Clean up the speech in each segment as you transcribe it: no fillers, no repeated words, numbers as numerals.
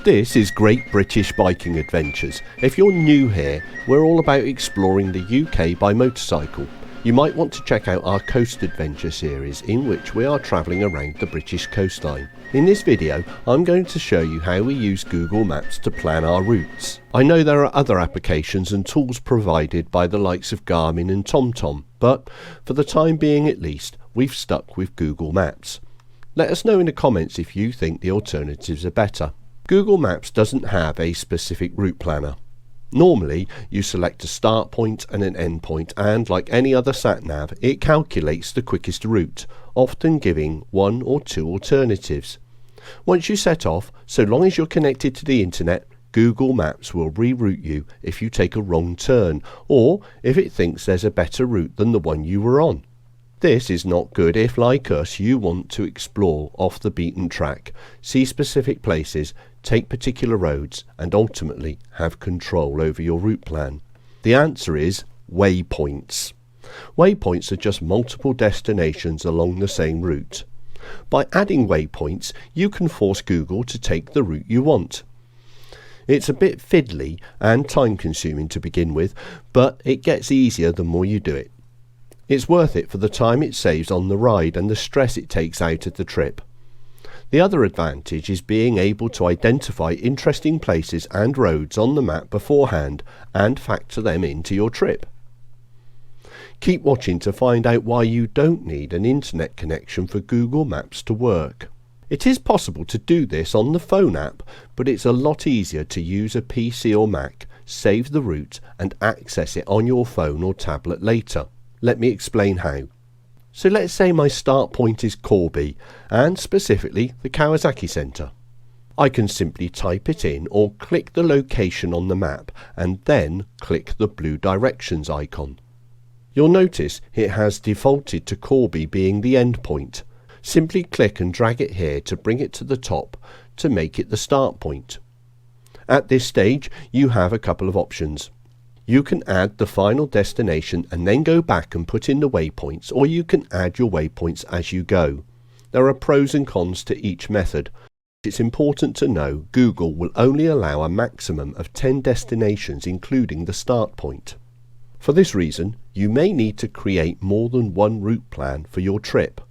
This is Great British Biking Adventures. If you're new here, we're all about exploring the UK by motorcycle. You might want to check out our Coast Adventure series, in which we are travelling around the British coastline. In this video, I'm going to show you how we use Google Maps to plan our routes. I know there are other applications and tools provided by the likes of Garmin and TomTom, but for the time being at least, we've stuck with Google Maps. Let us know in the comments if you think the alternatives are better. Google Maps doesn't have a specific route planner. Normally, you select a start point and an end point, and like any other sat-nav, it calculates the quickest route, often giving one or two alternatives. Once you set off, so long as you're connected to the internet, Google Maps will reroute you if you take a wrong turn, or if it thinks there's a better route than the one you were on. This is not good if, like us, you want to explore off the beaten track, see specific places, take particular roads, and ultimately have control over your route plan. The answer is waypoints. Waypoints are just multiple destinations along the same route. By adding waypoints, you can force Google to take the route you want. It's a bit fiddly and time-consuming to begin with, but it gets easier the more you do it. It's worth it for the time it saves on the ride and the stress it takes out of the trip. The other advantage is being able to identify interesting places and roads on the map beforehand and factor them into your trip. Keep watching to find out why you don't need an internet connection for Google Maps to work. It is possible to do this on the phone app, but it's a lot easier to use a PC or Mac, save the route and access it on your phone or tablet later. Let me explain how. So let's say my start point is Corby, and specifically the Kawasaki Centre. I can simply type it in or click the location on the map and then click the blue directions icon. You'll notice it has defaulted to Corby being the end point. Simply click and drag it here to bring it to the top to make it the start point. At this stage, you have a couple of options. You can add the final destination and then go back and put in the waypoints, or you can add your waypoints as you go. There are pros and cons to each method. It's important to know Google will only allow a maximum of 10 destinations including the start point. For this reason, you may need to create more than one route plan for your trip.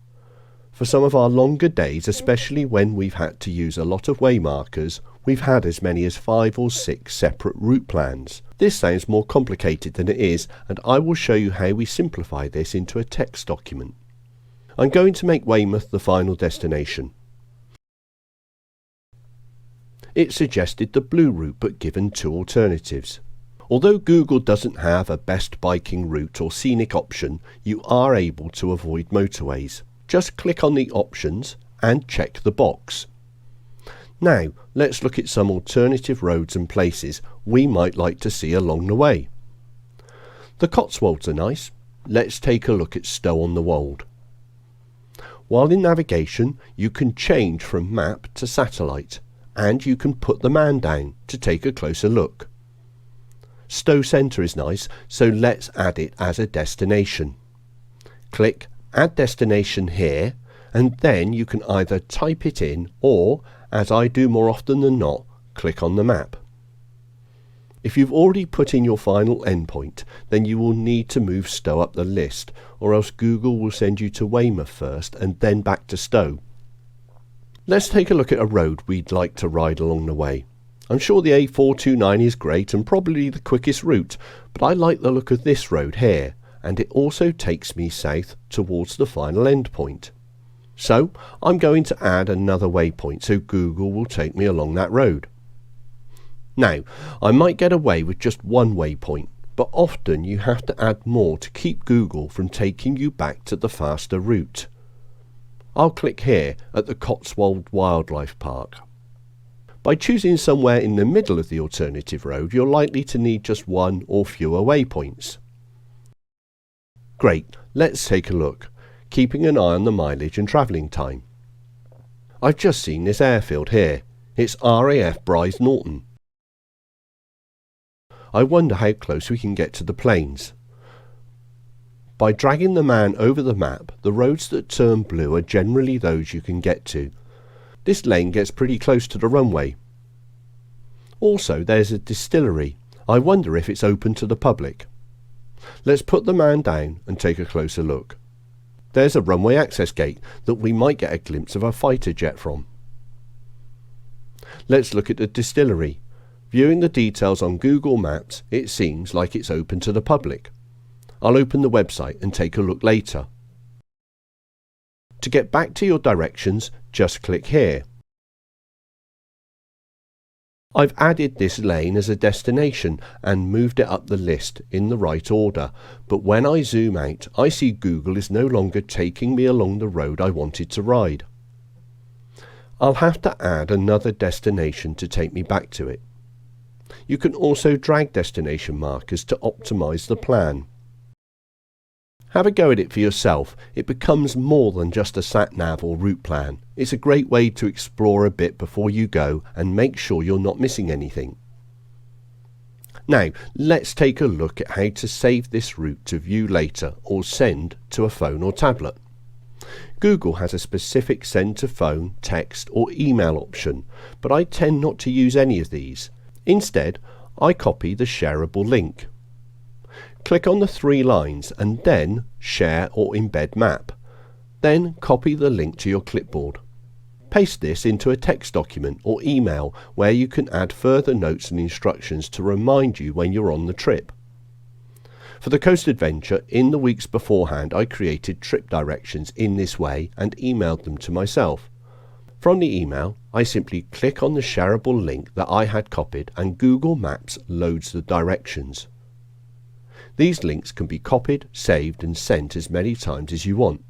For some of our longer days, especially when we've had to use a lot of waymarkers, we've had as many as 5 or 6 separate route plans. This sounds more complicated than it is, and I will show you how we simplify this into a text document. I'm going to make Weymouth the final destination. It suggested the blue route but given 2 alternatives. Although Google doesn't have a best biking route or scenic option, you are able to avoid motorways. Just click on the options and check the box. Now, let's look at some alternative roads and places we might like to see along the way. The Cotswolds are nice. Let's take a look at Stow-on-the-Wold. While in navigation, you can change from map to satellite, and you can put the man down to take a closer look. Stow Centre is nice, so let's add it as a destination. Click Add Destination here, and then you can either type it in or, as I do more often than not, click on the map. If you've already put in your final endpoint, then you will need to move Stow up the list, or else Google will send you to Weymouth first and then back to Stow. Let's take a look at a road we'd like to ride along the way. I'm sure the A429 is great and probably the quickest route, but I like the look of this road here, and it also takes me south towards the final endpoint. So I'm going to add another waypoint so Google will take me along that road. Now, I might get away with just one waypoint, but often you have to add more to keep Google from taking you back to the faster route. I'll click here at the Cotswold Wildlife Park. By choosing somewhere in the middle of the alternative road, you're likely to need just one or fewer waypoints. Great, let's take a look, keeping an eye on the mileage and travelling time. I've just seen this airfield here. It's RAF Bryce Norton. I wonder how close we can get to the plains. By dragging the man over the map, the roads that turn blue are generally those you can get to. This lane gets pretty close to the runway. Also, there's a distillery. I wonder if it's open to the public. Let's put the man down and take a closer look. There's a runway access gate that we might get a glimpse of a fighter jet from. Let's look at the distillery. Viewing the details on Google Maps, it seems like it's open to the public. I'll open the website and take a look later. To get back to your directions, just click here. I've added this lane as a destination and moved it up the list in the right order, but when I zoom out, I see Google is no longer taking me along the road I wanted to ride. I'll have to add another destination to take me back to it. You can also drag destination markers to optimize the plan. Have a go at it for yourself. It becomes more than just a sat-nav or route plan. It's a great way to explore a bit before you go and make sure you're not missing anything. Now, let's take a look at how to save this route to view later or send to a phone or tablet. Google has a specific send to phone, text or email option, but I tend not to use any of these. Instead, I copy the shareable link. Click on the three lines and then Share or Embed Map. Then copy the link to your clipboard. Paste this into a text document or email where you can add further notes and instructions to remind you when you're on the trip. For the coast adventure, in the weeks beforehand I created trip directions in this way and emailed them to myself. From the email, I simply click on the shareable link that I had copied and Google Maps loads the directions. These links can be copied, saved and sent as many times as you want.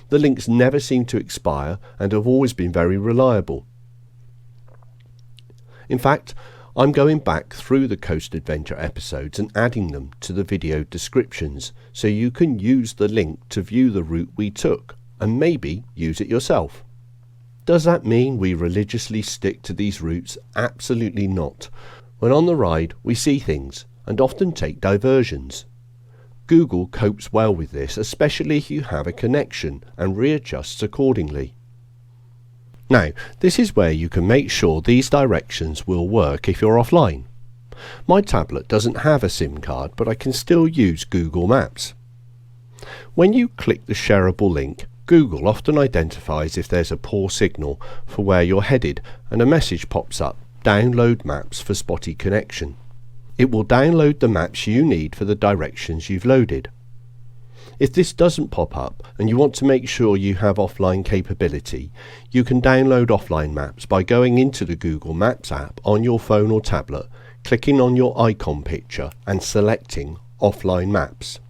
The links never seem to expire and have always been very reliable. In fact, I'm going back through the Coast Adventure episodes and adding them to the video descriptions so you can use the link to view the route we took and maybe use it yourself. Does that mean we religiously stick to these routes? Absolutely not. When on the ride, we see things and often take diversions. Google copes well with this, especially if you have a connection, and readjusts accordingly. Now, this is where you can make sure these directions will work if you're offline. My tablet doesn't have a SIM card, but I can still use Google Maps. When you click the shareable link, Google often identifies if there's a poor signal for where you're headed, and a message pops up, "Download maps for spotty connection." It will download the maps you need for the directions you've loaded. If this doesn't pop up and you want to make sure you have offline capability, you can download offline maps by going into the Google Maps app on your phone or tablet, clicking on your icon picture and selecting Offline Maps.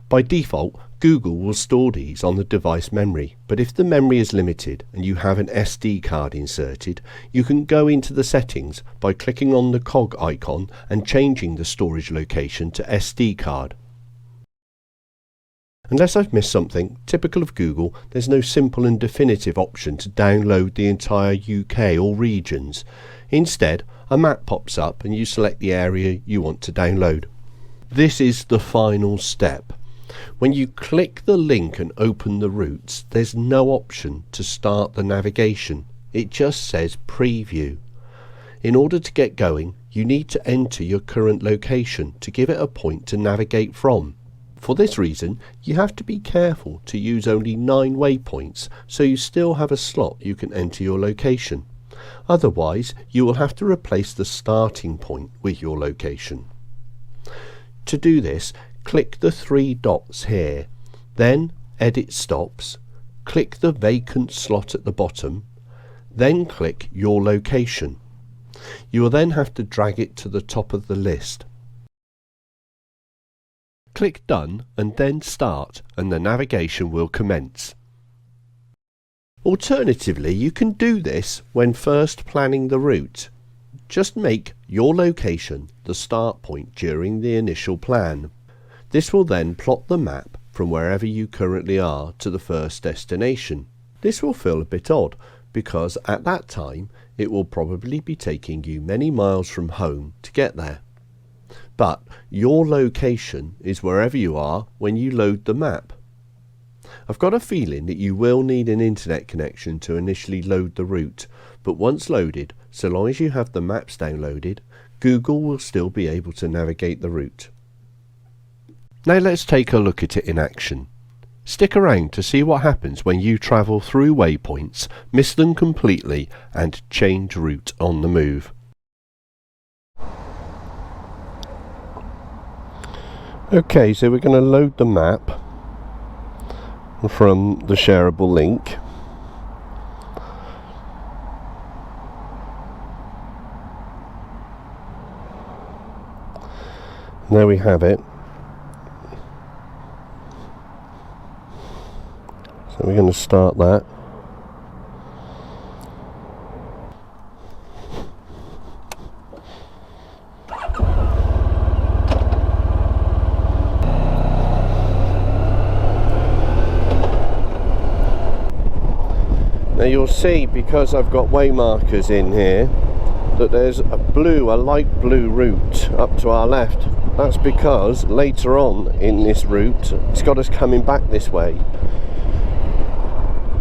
By default, Google will store these on the device memory, but if the memory is limited and you have an SD card inserted, you can go into the settings by clicking on the cog icon and changing the storage location to SD card. Unless I've missed something, typical of Google, there's no simple and definitive option to download the entire UK or regions. Instead, a map pops up and you select the area you want to download. This is the final step. When you click the link and open the routes, there's no option to start the navigation. It just says preview. In order to get going, you need to enter your current location to give it a point to navigate from. For this reason, you have to be careful to use only 9 waypoints, so you still have a slot you can enter your location. Otherwise, you will have to replace the starting point with your location. To do this, click the 3 dots here, then Edit Stops, click the vacant slot at the bottom, then click Your Location. You will then have to drag it to the top of the list. Click Done and then Start and the navigation will commence. Alternatively, you can do this when first planning the route. Just make your location the start point during the initial plan. This will then plot the map from wherever you currently are to the first destination. This will feel a bit odd because at that time it will probably be taking you many miles from home to get there. But your location is wherever you are when you load the map. I've got a feeling that you will need an internet connection to initially load the route, but once loaded, So long as you have the maps downloaded, Google will still be able to navigate the route. Now let's take a look at it in action. Stick around to see what happens when you travel through waypoints, miss them completely and change route on the move. Okay, so we're going to load the map from the shareable link. There we have it. So we're going to start that. Now you'll see, because I've got way markers in here, that there's a light blue route up to our left. That's because later on in this route it's got us coming back this way.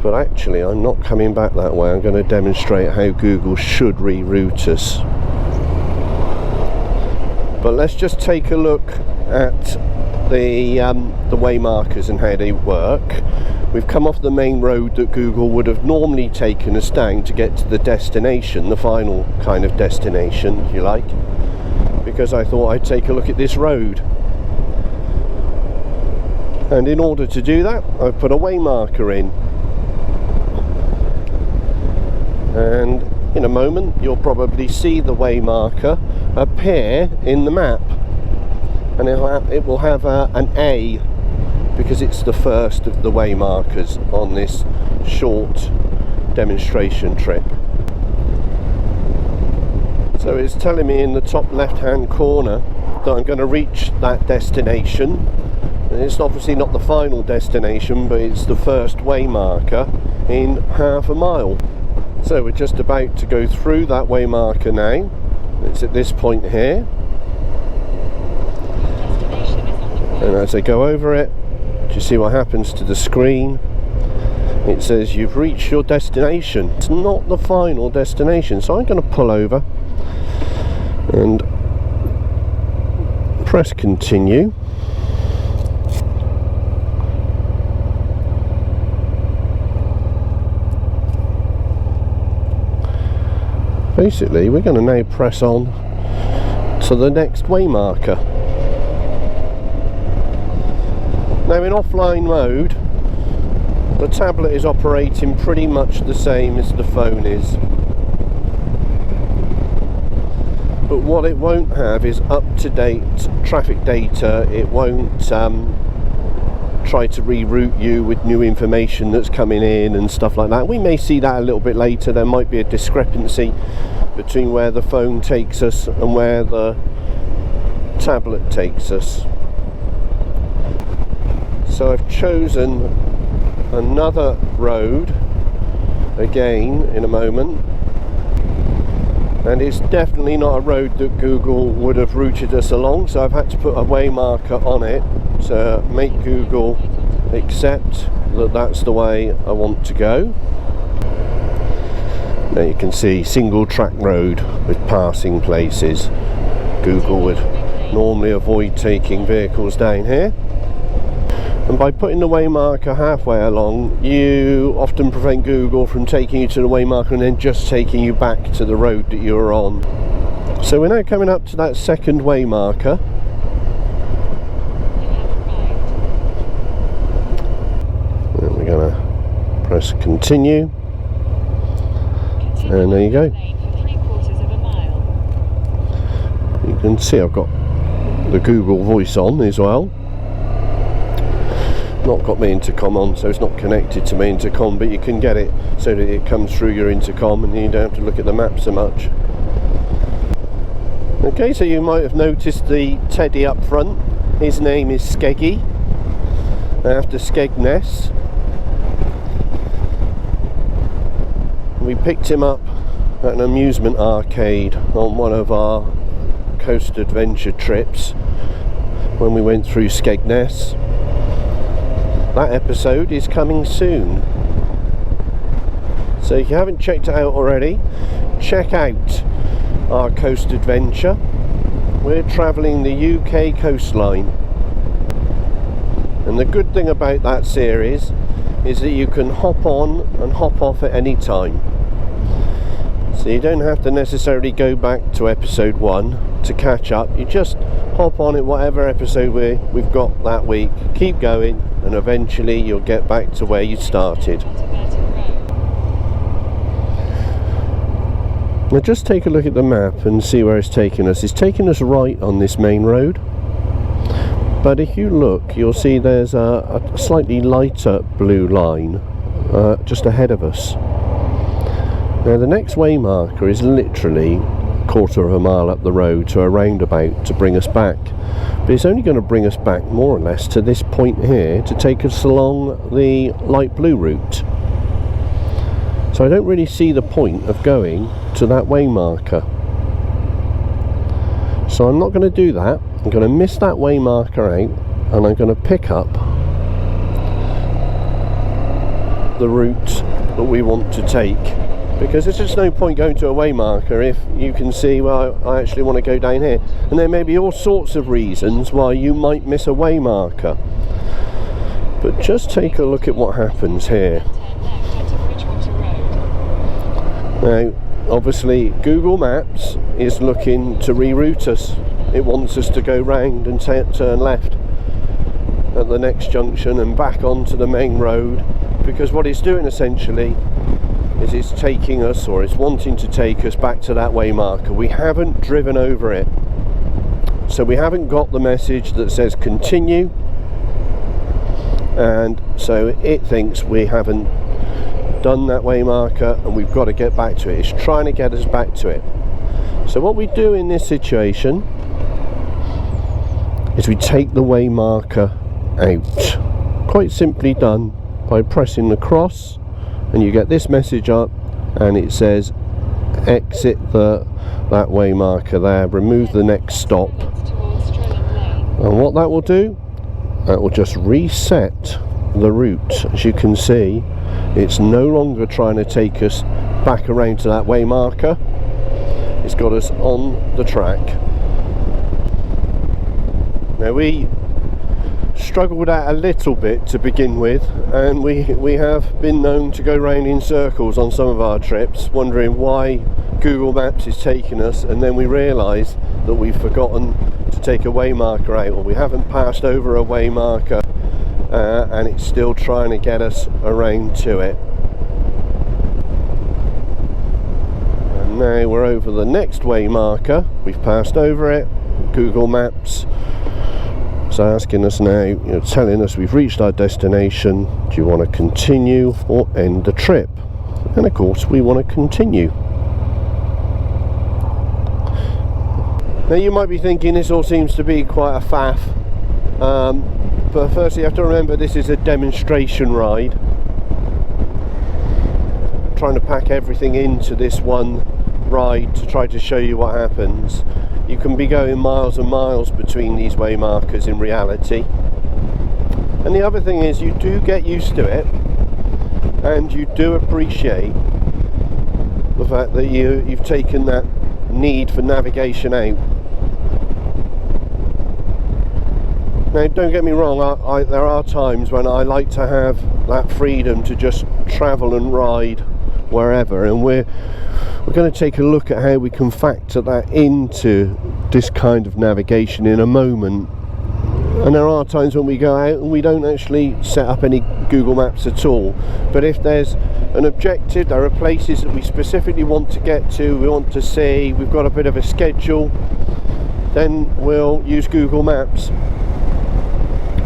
But actually I'm not coming back that way. I'm going to demonstrate how Google should reroute us. But let's just take a look at the way markers and how they work. We've come off the main road that Google would have normally taken us down to get to the destination, the final kind of destination, if you like, because I thought I'd take a look at this road. And in order to do that, I've put a way marker in. And in a moment you'll probably see the way marker appear in the map, and it will have an A, because it's the first of the way markers on this short demonstration trip. So it's telling me in the top left hand corner that I'm going to reach that destination. And it's obviously not the final destination, but it's the first way marker in half a mile. So we're just about to go through that way marker now. It's at this point here. And as I go over it, do you see what happens to the screen? It says you've reached your destination. It's not the final destination, so I'm going to pull over and press continue. Basically, we're going to now press on to the next way marker. Now in offline mode, the tablet is operating pretty much the same as the phone is. But what it won't have is up-to-date traffic data. It won't try to reroute you with new information that's coming in and stuff like that. We may see that a little bit later. There might be a discrepancy between where the phone takes us and where the tablet takes us. So I've chosen another road again in a moment, and it's definitely not a road that Google would have routed us along, so I've had to put a way marker on it to make Google accept that that's the way I want to go. Now you can see single track road with passing places. Google would normally avoid taking vehicles down here. And by putting the way marker halfway along, you often prevent Google from taking you to the way marker and then just taking you back to the road that you were on. So we're now coming up to that second way marker. And we're going to press continue. And there you go. You can see I've got the Google voice on as well. Not got my intercom on, so it's not connected to my intercom, but you can get it so that it comes through your intercom and you don't have to look at the map so much. Okay, so you might have noticed the teddy up front. His name is Skeggy, after Skegness. We picked him up at an amusement arcade on one of our coast adventure trips when we went through Skegness. That episode is coming soon, so if you haven't checked it out already, check out our coast adventure. We're travelling the UK coastline, and the good thing about that series is that you can hop on and hop off at any time. So you don't have to necessarily go back to episode 1 to catch up. You just hop on at whatever episode we've got that week, keep going, and eventually you'll get back to where you started. Now just take a look at the map and see where it's taking us. It's taking us right on this main road, but if you look, you'll see there's a slightly lighter blue line just ahead of us. Now the next way marker is literally a quarter of a mile up the road to a roundabout to bring us back, but it's only going to bring us back more or less to this point here to take us along the light blue route. So I don't really see the point of going to that way marker, so I'm not going to do that. I'm going to miss that way marker out, and I'm going to pick up the route that we want to take, because there's just no point going to a way marker if you can see, well, I actually want to go down here. And there may be all sorts of reasons why you might miss a way marker, but just take a look at what happens here. Now obviously Google Maps is looking to reroute us. It wants us to go round and turn left at the next junction and back onto the main road, because what it's doing essentially is it's taking us, or it's wanting to take us back to that way marker. We haven't driven over it, so we haven't got the message that says continue, and so it thinks we haven't done that way marker and we've got to get back to it. It's trying to get us back to it. So what we do in this situation is we take the way marker out. Quite simply done by pressing the cross, and you get this message up and it says exit that way marker there, remove the next stop. And what that will do, that will just reset the route. As you can see, it's no longer trying to take us back around to that way marker. It's got us on the track. Now we struggled with that a little bit to begin with, and we have been known to go round in circles on some of our trips, wondering why Google Maps is taking us, and then we realise that we've forgotten to take a way marker out, or we haven't passed over a way marker, and it's still trying to get us around to it. And now we're over the next way marker, we've passed over it. Google Maps is asking us now, telling us we've reached our destination. Do you want to continue or end the trip? And of course we want to continue. Now you might be thinking this all seems to be quite a faff, but firstly you have to remember this is a demonstration ride. I'm trying to pack everything into this one ride to try to show you what happens. You can be going miles and miles between these way markers in reality. And the other thing is, you do get used to it, and you do appreciate the fact that you've taken that need for navigation out. Now don't get me wrong, there are times when I like to have that freedom to just travel and ride wherever, and we're going to take a look at how we can factor that into this kind of navigation in a moment. And there are times when we go out and we don't actually set up any Google Maps at all, but if there's an objective, there are places that we specifically want to get to, we want to see, we've got a bit of a schedule, then we'll use Google Maps.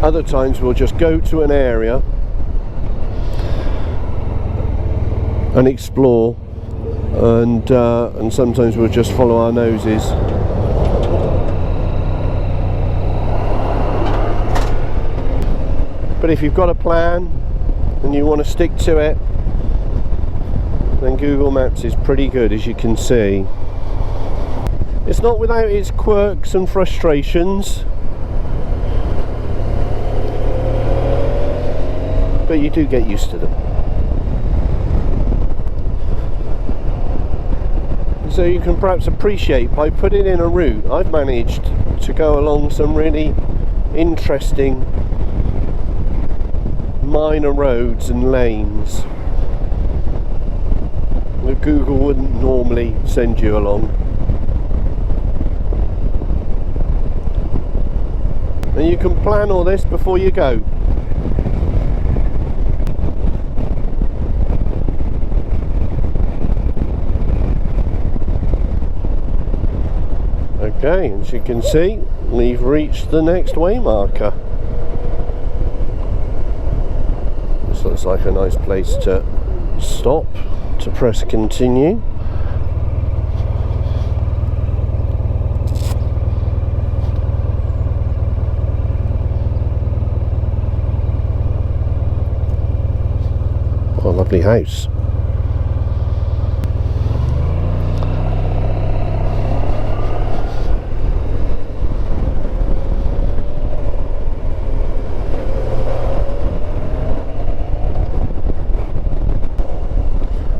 Other times we'll just go to an area and explore, and sometimes we'll just follow our noses. But if you've got a plan and you want to stick to it, then Google Maps is pretty good, as you can see. It's not without its quirks and frustrations, but you do get used to them. So you can perhaps appreciate, by putting in a route, I've managed to go along some really interesting minor roads and lanes that Google wouldn't normally send you along. And you can plan all this before you go. Okay, as you can see, we've reached the next way marker. This looks like a nice place to stop, to press continue. What a lovely house.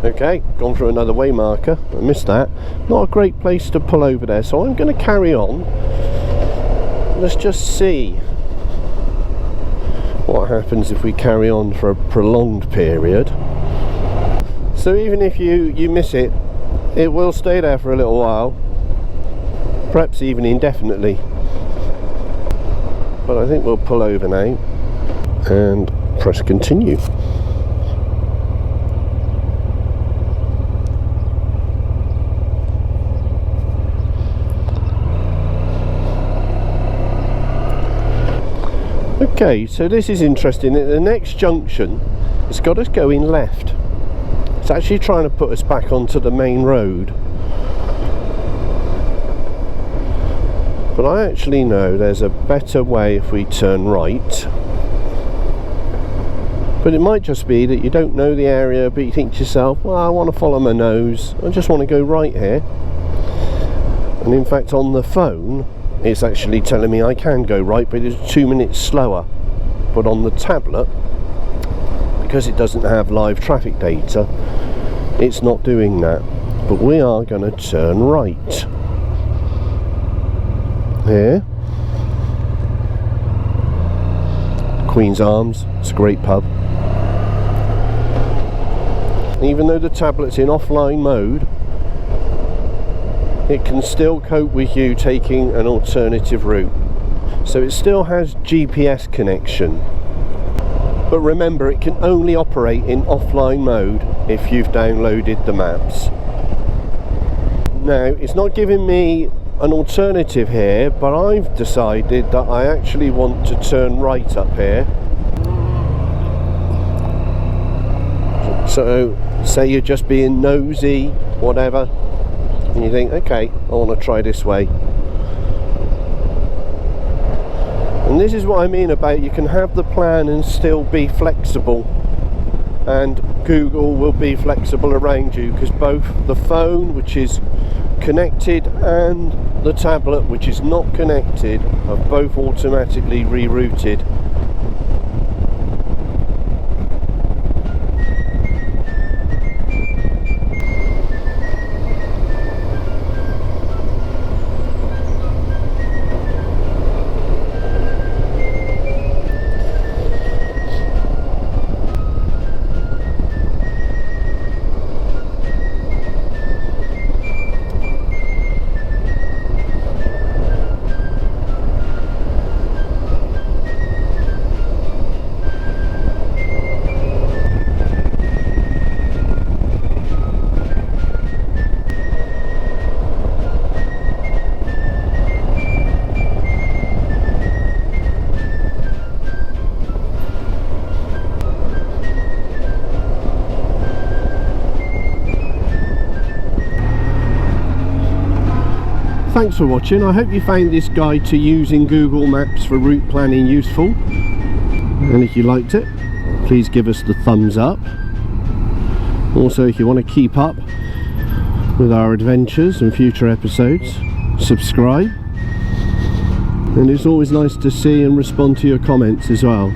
Okay, gone through another way marker. I missed that. Not a great place to pull over there, so I'm going to carry on. Let's just see what happens if we carry on for a prolonged period. So even if you miss it, it will stay there for a little while, perhaps even indefinitely. But I think we'll pull over now and press continue. Okay, so this is interesting. At the next junction, it's got us going left. It's actually trying to put us back onto the main road. But I actually know there's a better way if we turn right. But it might just be that you don't know the area, but you think to yourself, well, I want to follow my nose. I just want to go right here. And in fact, on the phone, it's actually telling me I can go right, but it's 2 minutes slower. But on the tablet, because it doesn't have live traffic data, it's not doing that. But we are going to turn right here. Queen's Arms, it's a great pub. Even though the tablet's in offline mode, it can still cope with you taking an alternative route. So it still has GPS connection. But remember, it can only operate in offline mode if you've downloaded the maps. Now, it's not giving me an alternative here, but I've decided that I actually want to turn right up here. So, say you're just being nosy, whatever, and you think, okay, I want to try this way. And this is what I mean about you can have the plan and still be flexible, and Google will be flexible around you, because both the phone, which is connected, and the tablet, which is not connected, are both automatically rerouted. Thanks for watching. I hope you found this guide to using Google Maps for route planning useful. And if you liked it, please give us the thumbs up. Also, if you want to keep up with our adventures and future episodes, subscribe. And it's always nice to see and respond to your comments as well.